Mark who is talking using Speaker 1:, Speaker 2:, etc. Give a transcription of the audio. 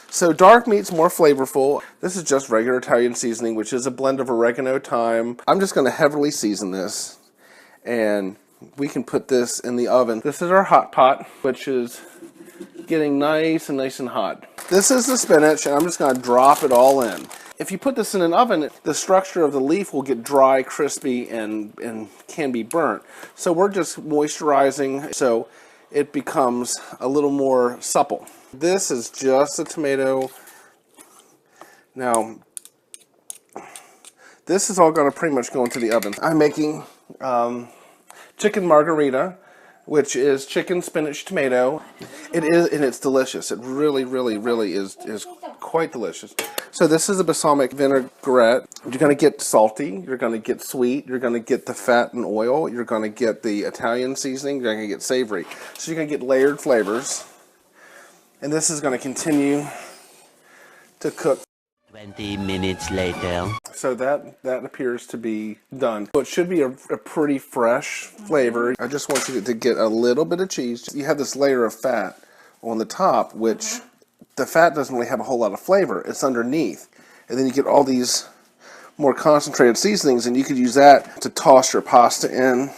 Speaker 1: So dark meat's more flavorful. This is just regular Italian seasoning, which is a blend of oregano, thyme. I'm just going to heavily season this, and we can put this in the oven. This is our hot pot, which is getting nice and hot. This is the spinach, and I'm just going to drop it all in. If you put this in an oven, the structure of the leaf will get dry, crispy, and can be burnt. So we're just moisturizing so it becomes a little more supple. This is just a tomato. Now, this is all going to pretty much go into the oven. I'm making chicken margherita, which is chicken, spinach, tomato. It is, and it's delicious. It really is quite delicious. So this is a balsamic vinaigrette. You're going to get salty, you're going to get sweet, you're going to get the fat and oil, you're going to get the Italian seasoning, you're going to get savory. So you're going to get layered flavors. And this is going to continue to cook.
Speaker 2: 20 minutes later.
Speaker 1: So that appears to be done. So it should be a pretty fresh flavor. I just want you to get a little bit of cheese. You have this layer of fat on the top, which the fat doesn't really have a whole lot of flavor. It's underneath. And then you get all these more concentrated seasonings, and you could use that to toss your pasta in.